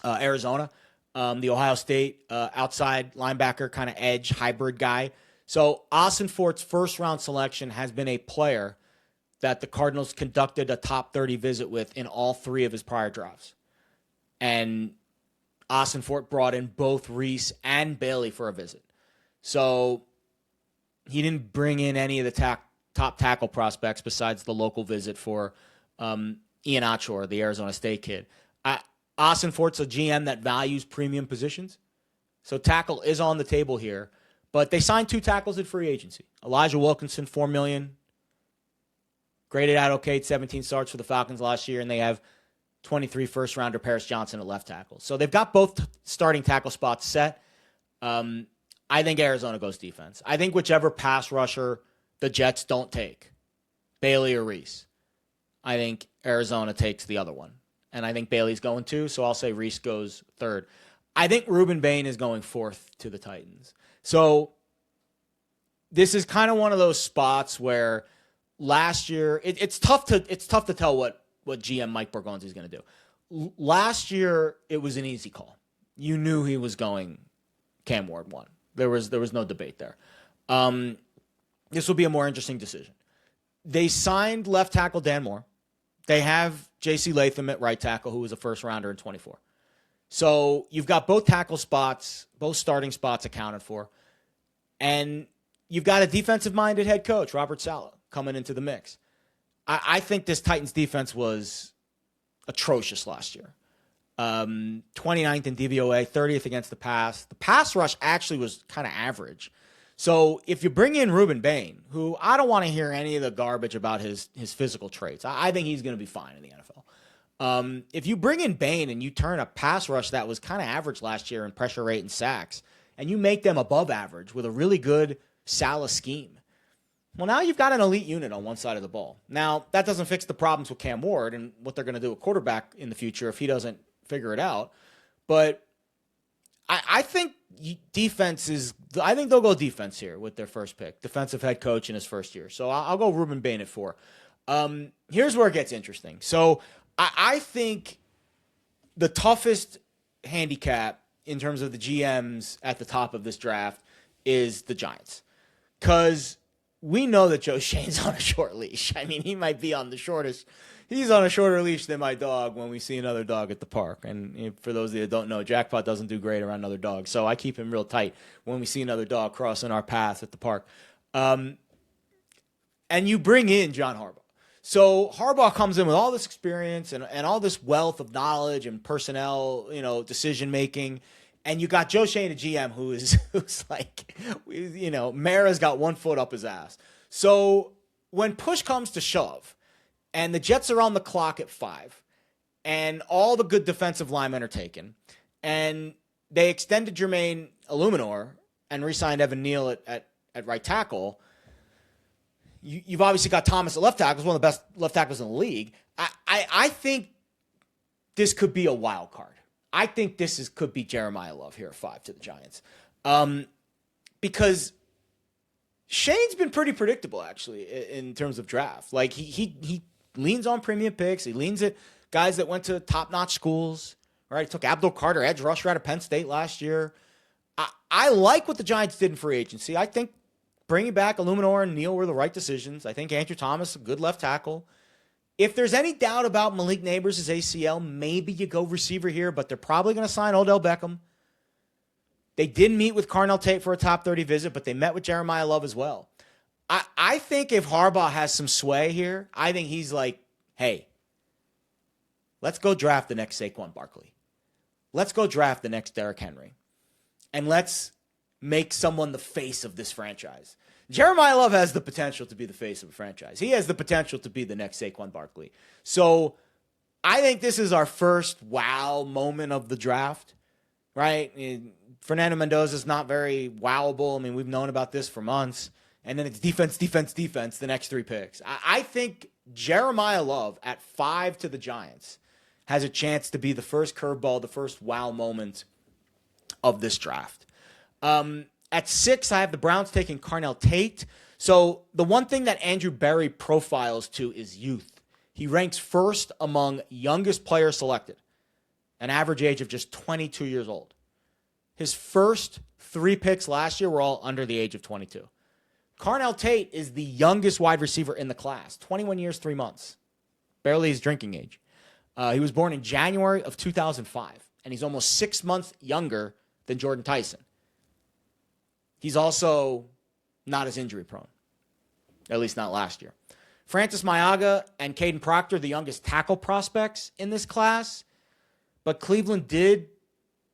Arizona. The Ohio State outside linebacker, kind of edge hybrid guy. So Austin Fort's first-round selection has been a player that the Cardinals conducted a top 30 visit with in all 3 of his prior drafts. And Austin Fort brought in both Reese and Bailey for a visit. So he didn't bring in any of the top tackle prospects besides the local visit for Ian Achor, the Arizona State kid. Austin Fort's a GM that values premium positions. So tackle is on the table here. But they signed 2 tackles at free agency. Elijah Wilkinson, $4 million. Graded out okay, 17 starts for the Falcons last year, and they have 23 first-rounder Paris Johnson at left tackle. So they've got both starting tackle spots set. I think Arizona goes defense. I think whichever pass rusher the Jets don't take, Bailey or Reese, I think Arizona takes the other one. And I think Bailey's going 2, so I'll say Reese goes 3rd. I think Reuben Bain is going 4th to the Titans. So this is kind of one of those spots where last year it's tough to tell what GM Mike Borgonzi is going to do. Last year it was an easy call. You knew he was going Cam Ward 1. There was no debate there. This will be a more interesting decision. They signed left tackle Dan Moore. They have J.C. Latham at right tackle, who was a first-rounder in 24. So you've got both tackle spots, both starting spots accounted for. And you've got a defensive-minded head coach, Robert Saleh, coming into the mix. I think this Titans defense was atrocious last year. 29th in DVOA, 30th against the pass. The pass rush actually was kind of average. So if you bring in Reuben Bain, who I don't want to hear any of the garbage about his physical traits. I think he's going to be fine in the NFL. If you bring in Bain and you turn a pass rush that was kind of average last year in pressure rate and sacks, and you make them above average with a really good Saleh scheme, well, now you've got an elite unit on one side of the ball. Now, that doesn't fix the problems with Cam Ward and what they're going to do at quarterback in the future if he doesn't figure it out. But I think defense is – I think they'll go defense here with their first pick, defensive head coach in his first year. So I'll go Reuben Bain at 4. Here's where it gets interesting. So I think the toughest handicap in terms of the GMs at the top of this draft is the Giants. Because we know that Joe Shane's on a short leash. I mean, he might be on the shortest – he's on a shorter leash than my dog when we see another dog at the park. And for those of you that don't know, Jackpot doesn't do great around other dogs. So I keep him real tight when we see another dog crossing our path at the park. And you bring in John Harbaugh. So Harbaugh comes in with all this experience and all this wealth of knowledge and personnel, decision-making. And you got Joe Shane, a GM, who's like, Mara's got 1 foot up his ass. So when push comes to shove, and the Jets are on the clock at 5, and all the good defensive linemen are taken, and they extended Jermaine Illuminor and re-signed Evan Neal at right tackle. You've obviously got Thomas at left tackle, one of the best left tackles in the league. I think this could be a wild card. I think this could be Jeremiah Love here at 5 to the Giants. Because Shane's been pretty predictable, actually, in terms of draft. Like, he leans on premium picks. He leans at guys that went to top-notch schools. Right? He took Abdul Carter, edge rusher out of Penn State last year. I like what the Giants did in free agency. I think bringing back Illuminor and Neal were the right decisions. I think Andrew Thomas, a good left tackle. If there's any doubt about Malik Neighbors' ACL, maybe you go receiver here, but they're probably going to sign Odell Beckham. They did meet with Carnell Tate for a top 30 visit, but they met with Jeremiah Love as well. I think if Harbaugh has some sway here, I think he's like, hey, let's go draft the next Saquon Barkley. Let's go draft the next Derrick Henry. And let's make someone the face of this franchise. Jeremiah Love has the potential to be the face of a franchise. He has the potential to be the next Saquon Barkley. So I think this is our first wow moment of the draft, right? Fernando Mendoza is not very wowable. I mean, we've known about this for months. And then it's defense, the next 3 picks. I think Jeremiah Love at 5 to the Giants has a chance to be the first curveball, the first wow moment of this draft. At 6, I have the Browns taking Carnell Tate. So the one thing that Andrew Berry profiles to is youth. He ranks first among youngest players selected, an average age of just 22 years old. His first 3 picks last year were all under the age of 22. Carnell Tate is the youngest wide receiver in the class, 21 years, 3 months, barely his drinking age. He was born in January of 2005, and he's almost 6 months younger than Jordan Tyson. He's also not as injury prone, at least not last year. Francis Maiaga and Caden Proctor, the youngest tackle prospects in this class, but Cleveland did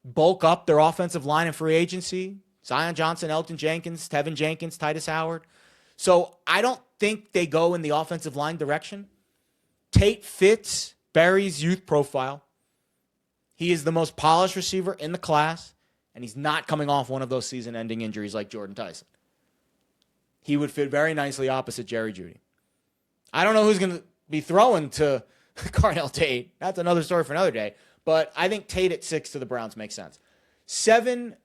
bulk up their offensive line in free agency. Zion Johnson, Elton Jenkins, Tevin Jenkins, Titus Howard. So I don't think they go in the offensive line direction. Tate fits Berry's youth profile. He is the most polished receiver in the class, and he's not coming off one of those season-ending injuries like Jordan Tyson. He would fit very nicely opposite Jerry Jeudy. I don't know who's going to be throwing to Carnell Tate. That's another story for another day. But I think Tate at 6 to the Browns makes sense. 7,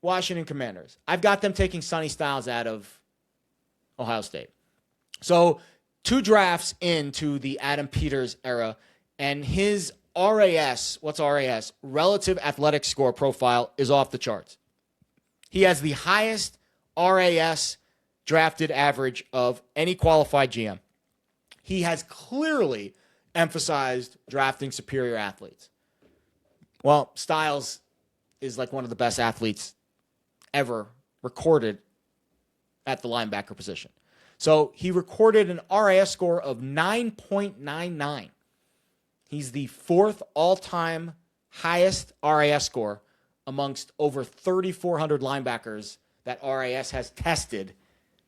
Washington Commanders. I've got them taking Sonny Styles out of Ohio State. So 2 drafts into the Adam Peters era, and his RAS, what's RAS? Relative athletic score profile is off the charts. He has the highest RAS drafted average of any qualified GM. He has clearly emphasized drafting superior athletes. Well, Styles is like one of the best athletes ever recorded at the linebacker position. So he recorded an RAS score of 9.99. He's the 4th all-time highest RAS score amongst over 3,400 linebackers that RAS has tested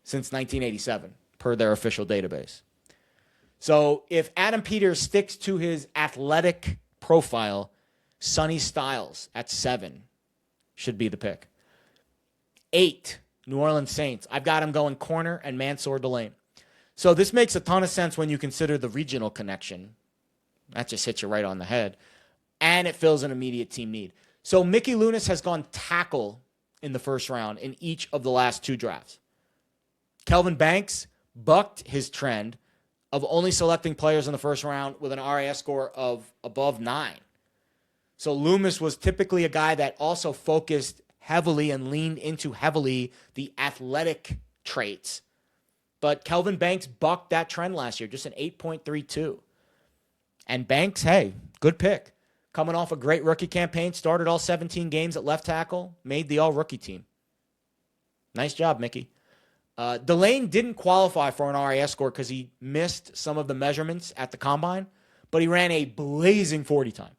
since 1987, per their official database. So if Adam Peters sticks to his athletic profile, Sonny Styles at 7 should be the pick. 8, New Orleans Saints. I've got him going corner and Mansour Delane. So this makes a ton of sense when you consider the regional connection. That just hits you right on the head. And it fills an immediate team need. So Mickey Loonis has gone tackle in the first round in each of the last 2 drafts. Kelvin Banks bucked his trend of only selecting players in the first round with an RAS score of above 9. So Loomis was typically a guy that also focused heavily and leaned into heavily the athletic traits. But Kelvin Banks bucked that trend last year, just an 8.32. And Banks, hey, good pick. Coming off a great rookie campaign, started all 17 games at left tackle, made the all-rookie team. Nice job, Mickey. Delane didn't qualify for an RAS score because he missed some of the measurements at the combine, but he ran a blazing 40 time.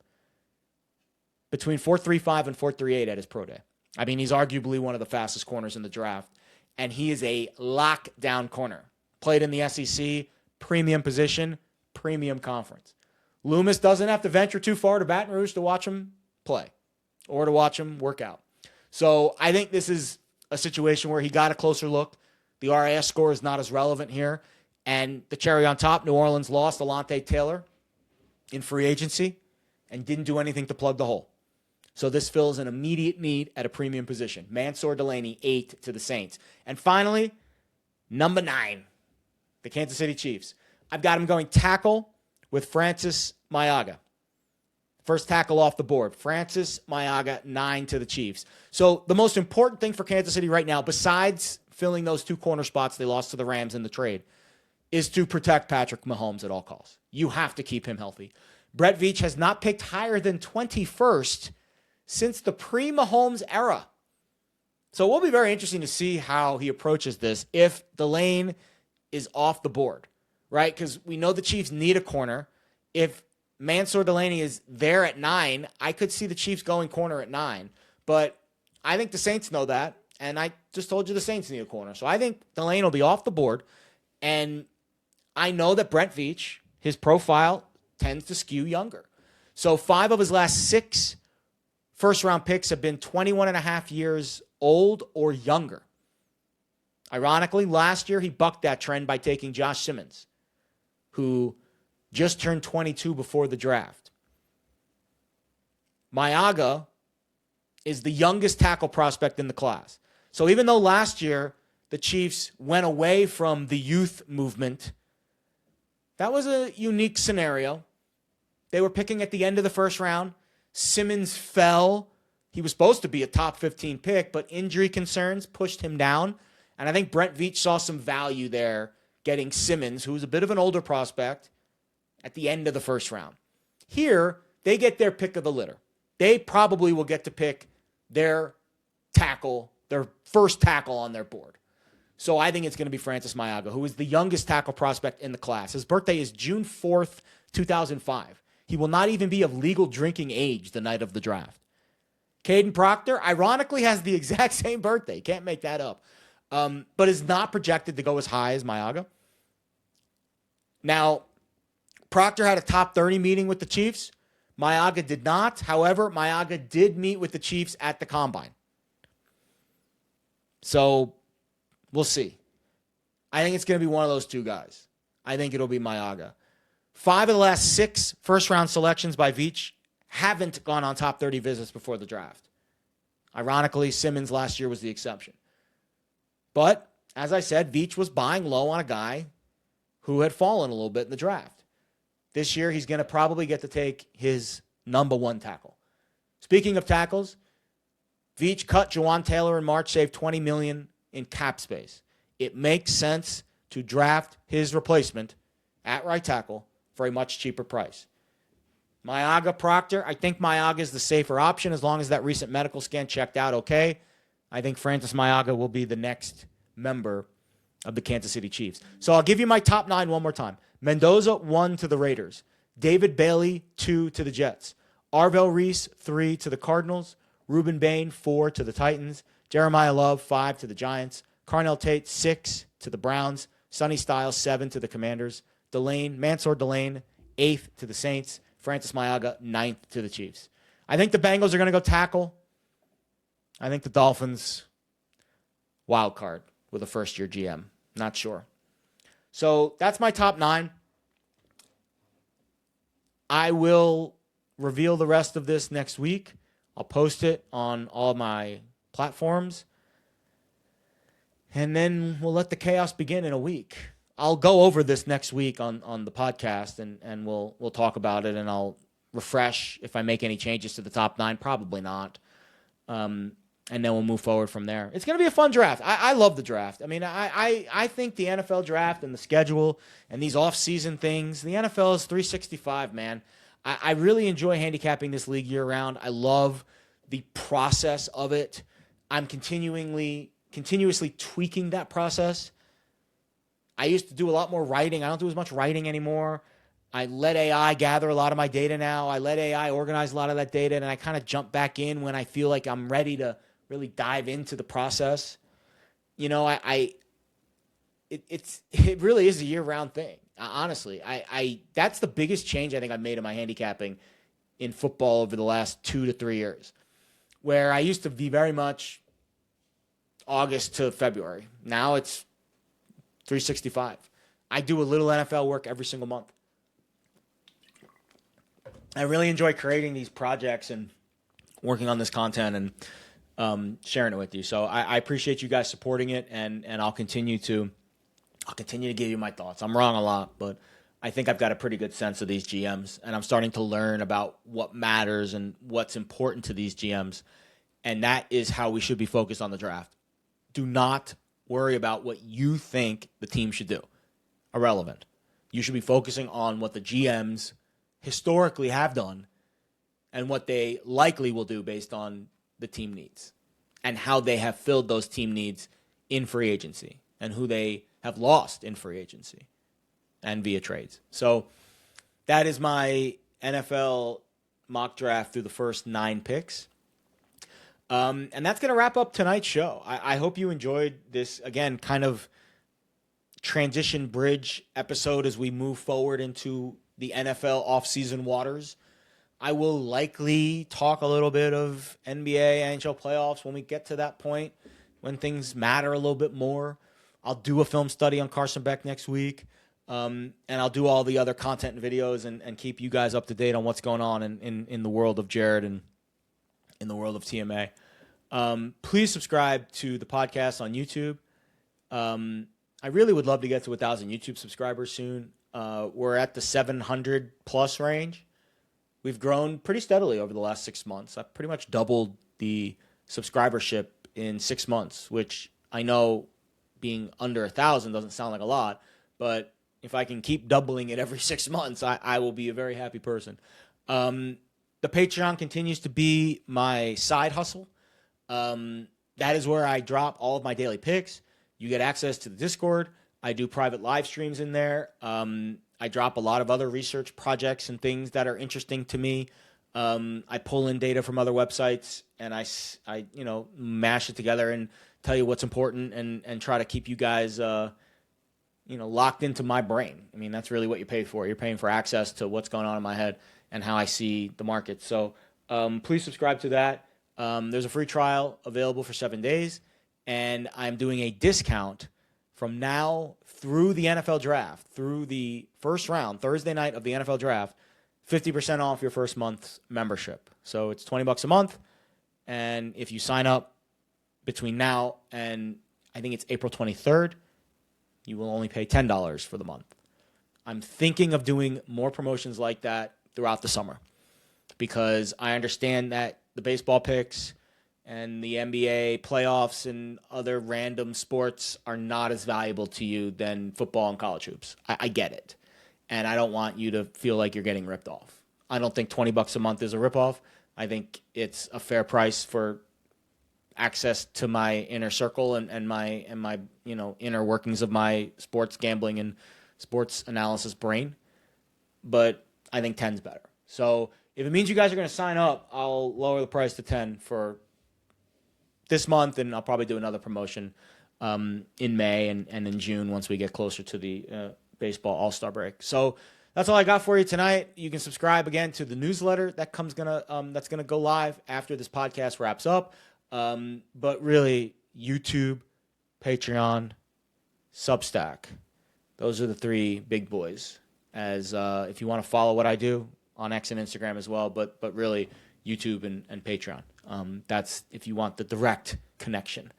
Between 4.35 and 4.38 at his pro day. I mean, he's arguably one of the fastest corners in the draft, and he is a lockdown corner. Played in the SEC, premium position, premium conference. Loomis doesn't have to venture too far to Baton Rouge to watch him play or to watch him work out. So I think this is a situation where he got a closer look. The RAS score is not as relevant here. And the cherry on top, New Orleans lost Alontae Taylor in free agency and didn't do anything to plug the hole. So this fills an immediate need at a premium position. Mansour Delaney, 8 to the Saints. And finally, number 9, the Kansas City Chiefs. I've got him going tackle with Francis Maiaga. First tackle off the board. Francis Maiaga, 9 to the Chiefs. So the most important thing for Kansas City right now, besides filling those 2 corner spots they lost to the Rams in the trade, is to protect Patrick Mahomes at all costs. You have to keep him healthy. Brett Veach has not picked higher than 21st since the pre-Mahomes era. So it will be very interesting to see how he approaches this if Delane is off the board, right? Because we know the Chiefs need a corner. If Mansour Delaney is there at 9, I could see the Chiefs going corner at 9. But I think the Saints know that, and I just told you the Saints need a corner. So I think Delane will be off the board, and I know that Brett Veach, his profile tends to skew younger. So 5 of his last 6 first-round picks have been 21 and a half years old or younger. Ironically, last year he bucked that trend by taking Josh Simmons, who just turned 22 before the draft. Mayaga is the youngest tackle prospect in the class. So even though last year the Chiefs went away from the youth movement, that was a unique scenario. They were picking at the end of the first round. Simmons fell. He was supposed to be a top 15 pick, but injury concerns pushed him down. And I think Brett Veach saw some value there getting Simmons, who was a bit of an older prospect, at the end of the first round. Here, they get their pick of the litter. They probably will get to pick their tackle, their first tackle on their board. So I think it's going to be Francis Mayaga, who is the youngest tackle prospect in the class. His birthday is June 4th, 2005. He will not even be of legal drinking age the night of the draft. Caden Proctor, ironically, has the exact same birthday. Can't make that up. But is not projected to go as high as Mayaga. Now, Proctor had a top 30 meeting with the Chiefs. Mayaga did not. However, Mayaga did meet with the Chiefs at the Combine. So, we'll see. I think it's going to be one of those two guys. I think it'll be Mayaga. 5 of the last 6 first-round selections by Veach haven't gone on top 30 visits before the draft. Ironically, Simmons last year was the exception. But, as I said, Veach was buying low on a guy who had fallen a little bit in the draft. This year, he's going to probably get to take his number 1 tackle. Speaking of tackles, Veach cut Jawan Taylor in March, saved $20 million in cap space. It makes sense to draft his replacement at right tackle for a much cheaper price. Mayaga Proctor, I think Mayaga is the safer option as long as that recent medical scan checked out okay. I think Francis Mayaga will be the next member of the Kansas City Chiefs. So I'll give you my top 9 one more time. Mendoza, 1 to the Raiders. David Bailey, 2 to the Jets. Arvell Reese, 3 to the Cardinals. Reuben Bain, 4 to the Titans. Jeremiah Love, 5 to the Giants. Carnell Tate, 6 to the Browns. Sonny Styles, 7 to the Commanders. Mansour Delane, 8th to the Saints. Francis Mayaga, 9th to the Chiefs. I think the Bengals are going to go tackle. I think the Dolphins, wild card with a first-year GM. Not sure. So that's my top 9. I will reveal the rest of this next week. I'll post it on all my platforms. And then we'll let the chaos begin in a week. I'll go over this next week on the podcast, and we'll talk about it, and I'll refresh if I make any changes to the top 9. Probably not. And then we'll move forward from there. It's going to be a fun draft. I love the draft. I mean, I think the NFL draft and the schedule and these off-season things, the NFL is 365, man. I really enjoy handicapping this league year-round. I love the process of it. I'm continuously tweaking that process. I used to do a lot more writing. I don't do as much writing anymore. I let AI gather a lot of my data now. I let AI organize a lot of that data, and I kind of jump back in when I feel like I'm ready to really dive into the process. You know, it really is a year-round thing. Honestly, that's the biggest change I think I've made in my handicapping in football over the last 2 to 3 years, where I used to be very much August to February. Now it's 365. I do a little NFL work every single month. I really enjoy creating these projects and working on this content and sharing it with you. So I appreciate you guys supporting it, and I'll continue to give you my thoughts. I'm wrong a lot, but I think I've got a pretty good sense of these GMs, and I'm starting to learn about what matters and what's important to these GMs, and that is how we should be focused on the draft. Do not worry about what you think the team should do. irrelevant. You should be focusing on what the GMs historically have done and what they likely will do based on the team needs and how they have filled those team needs in free agency and who they have lost in free agency and via trades. So that is my NFL mock draft through the first 9 picks. And that's going to wrap up tonight's show. I hope you enjoyed this, again, kind of transition bridge episode as we move forward into the NFL offseason waters. I will likely talk a little bit of NBA, NHL playoffs when we get to that point, when things matter a little bit more. I'll do a film study on Carson Beck next week, and I'll do all the other content and videos and keep you guys up to date on what's going on in the world of Jared and in the world of TMA. Please subscribe to the podcast on YouTube. I really would love to get to 1,000 YouTube subscribers soon. We're at the 700 plus range. We've grown pretty steadily over the last 6 months. I've pretty much doubled the subscribership in 6 months, which I know being under 1,000 doesn't sound like a lot, but if I can keep doubling it every 6 months, I will be a very happy person. The Patreon continues to be my side hustle. That is where I drop all of my daily picks. You get access to the Discord. I do private live streams in there. I drop a lot of other research projects and things that are interesting to me. I pull in data from other websites and I mash it together and tell you what's important and try to keep you guys, locked into my brain. I mean, that's really what you pay for. You're paying for access to what's going on in my head and how I see the market. So please subscribe to that. There's a free trial available for 7 days, and I'm doing a discount from now through the NFL draft, through the first round, Thursday night of the NFL draft, 50% off your first month's membership. So it's $20 a month, and if you sign up between now and I think it's April 23rd, you will only pay $10 for the month. I'm thinking of doing more promotions like that throughout the summer because I understand that the baseball picks and the NBA playoffs and other random sports are not as valuable to you than football and college hoops. I get it. And I don't want you to feel like you're getting ripped off. I don't think $20 a month is a ripoff. I think it's a fair price for access to my inner circle and my inner workings of my sports gambling and sports analysis brain. But I think 10's better. So if it means you guys are going to sign up, I'll lower the price to 10 for this month, and I'll probably do another promotion in May and in June once we get closer to the baseball All-Star break. So that's all I got for you tonight. You can subscribe again to the newsletter that's gonna go live after this podcast wraps up. But really, YouTube, Patreon, Substack, those are the 3 big boys. As if you want to follow what I do on X and Instagram as well, but really YouTube and Patreon. That's if you want the direct connection.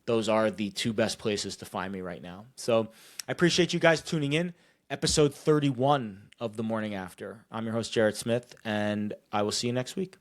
Those are the 2 best places to find me right now. So I appreciate you guys tuning in. Episode 31 of The Morning After. I'm your host, Jared Smith, and I will see you next week.